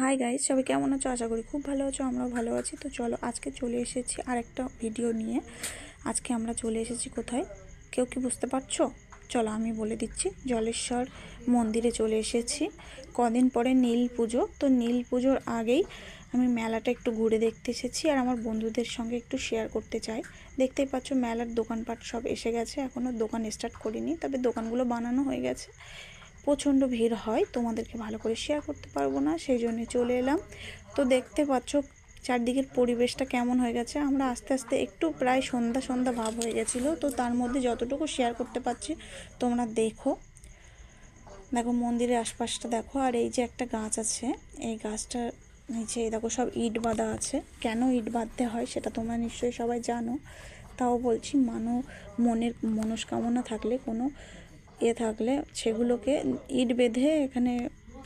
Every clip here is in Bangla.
হাই গাইস, সবাই কেমন আছো? আশা করি খুব ভালো আছো। আমরাও ভালো আছি। তো চলো আজকে চলে এসেছি আরেকটা ভিডিও নিয়ে। আজকে আমরা চলে এসেছি কোথায়, কেউ কি বুঝতে পারছো? চলো আমি বলে দিচ্ছি। জলেশ্বর মন্দিরে চলে এসেছি। কদিন পরে নীল পুজো, তো নীল পুজোর আগেই আমি মেলাটা একটু ঘুরে দেখতে এসেছি আর আমার বন্ধুদের সঙ্গে একটু শেয়ার করতে চাই। দেখতেই পাচ্ছ মেলার দোকানপাট সব এসে গেছে, এখনও দোকান স্টার্ট করিনি, তবে দোকানগুলো বানানো হয়ে গেছে। প্রচণ্ড ভিড় হয়, তোমাদেরকে ভালো করে শেয়ার করতে পারবো না, সেই জন্যে চলে এলাম। তো দেখতে পাচ্ছ চারদিকের পরিবেশটা কেমন হয়ে গেছে। আমরা আস্তে আস্তে একটু প্রায় সন্ধ্যা সন্ধ্যা ভাব হয়ে গেছিলো, তো তার মধ্যে যতটুকু শেয়ার করতে পারছি তোমরা দেখো। দেখো মন্দিরের আশপাশটা দেখো, আর এই যে একটা গাছ আছে, এই গাছটার নিচে দেখো সব ইট বাঁধা আছে। কেন ইট বাঁধতে হয় সেটা তোমরা নিশ্চয়ই সবাই জানো, তাও বলছি। মনের মনস্কামনা থাকলে, কোনো থাকলে সেগুলোকে ইট বেঁধে এখানে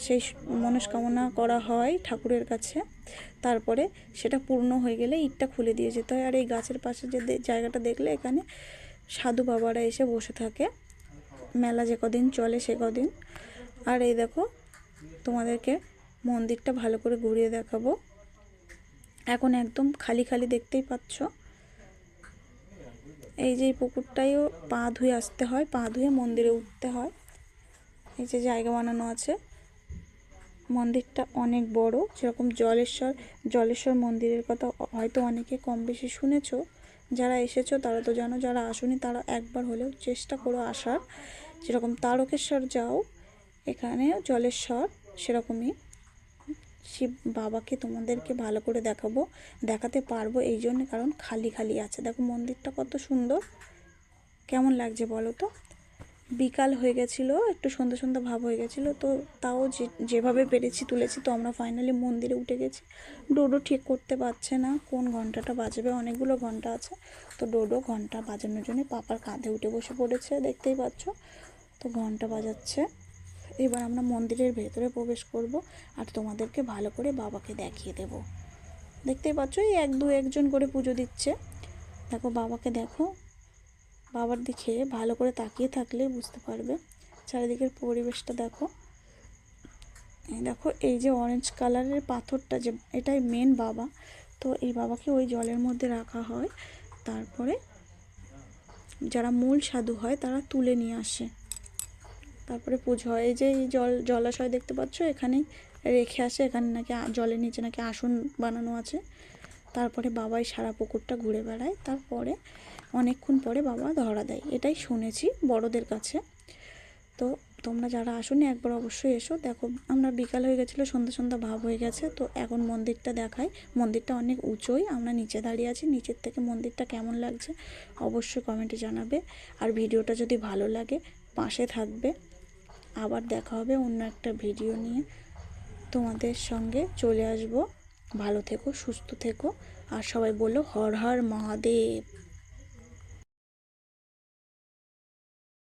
সেই মনস্কামনা করা হয় ঠাকুরের কাছে। তারপরে সেটা পূর্ণ হয়ে গেলে ইটটা খুলে দিয়ে যেতে হয়। আর এই গাছের পাশে যে জায়গাটা দেখলে, এখানে সাধু বাবারা এসে বসে থাকে, মেলা যে কদিন চলে সে কদিন। আর এই দেখো তোমাদেরকে মন্দিরটা ভালো করে ঘুরিয়ে দেখাবো। এখন একদম খালি খালি দেখতেই পাচ্ছ। এই যে পুকুরটাইও পা ধুয়ে আসতে হয়, পা ধুয়ে মন্দিরে উঠতে হয়। এই যে জায়গা বানানো আছে। মন্দিরটা অনেক বড়, যেরকম জলেশ্বর মন্দিরের কথা হয়তো অনেকে কম বেশি শুনেছো। যারা এসেছো তারা তো জানো, যারা আসোনি তারা একবার হলেও চেষ্টা করো আসার। যেরকম তারকেশ্বর যাও, এখানেও জলেশ্বর সেরকমই। শিব বাবাকে তোমাদেরকে ভালো করে দেখাতে পারবো এই জন্য, কারণ খালি খালি আছে। দেখো মন্দিরটা কত সুন্দর, কেমন লাগছে বলো তো। বিকাল হয়ে গেছিলো, একটু সন্ধ্যা সন্ধ্যা ভাব হয়ে গেছিলো, তো তাও যেভাবে পেরেছি তুলেছি। তো আমরা ফাইনালি মন্দিরে উঠে গেছি। ডোডো ঠিক করতে পারছে না কোন ঘন্টাটা বাজবে, অনেকগুলো ঘন্টা আছে। তো ডোডো ঘন্টা বাজানোর জন্য পাপার কাঁধে উঠে বসে পড়েছে, দেখতেই পাচ্ছ। তো ঘন্টা বাজাচ্ছে। এবার আমরা মন্দিরের ভেতরে প্রবেশ করব আর তোমাদেরকে ভালো করে বাবাকে দেখিয়ে দেব। দেখতেই পাচ্ছ এই একজন করে পুজো দিচ্ছে। দেখো বাবাকে দেখো, বাবার দিকে ভালো করে তাকিয়ে থাকলে বুঝতে পারবে। চারিদিকের পরিবেশটা দেখো। দেখো এই যে অরেঞ্জ কালারের পাথরটা, যে এটাই মেন বাবা। তো এই বাবাকে ওই জলের মধ্যে রাখা হয়, তারপরে যারা মূল সাধু হয় তারা তুলে নিয়ে আসে, তারপরে পুজো হয়। এই যে এই জলাশয় দেখতে পাচ্ছ, এখানেই রেখে আসে। এখানে নাকি জলের নিচে নাকি আসন বানানো আছে। তারপরে বাবাই সারা পুকুরটা ঘুরে বেড়ায়, তারপরে অনেকক্ষণ পরে বাবা ধরা দেয়, এটাই শুনেছি বড়দের কাছে। তো তোমরা যারা আসোনি একবার অবশ্যই এসো। দেখো আমরা বিকাল হয়ে গেছিলো, সন্ধ্যা সন্ধ্যা ভাব হয়ে গেছে। তো এখন মন্দিরটা দেখাই। মন্দিরটা অনেক উঁচুই, আমরা নিচে দাঁড়িয়ে আছি। নিচের থেকে মন্দিরটা কেমন লাগছে অবশ্যই কমেন্টে জানাবে। আর ভিডিওটা যদি ভালো লাগে পাশে থাকবে। আবার দেখা হবে অন্য একটা ভিডিও নিয়ে, তোমাদের সঙ্গে চলে আসবো। ভালো থেকো, সুস্থ থেকো, আর সবাই বলো হর হর মহাদেব।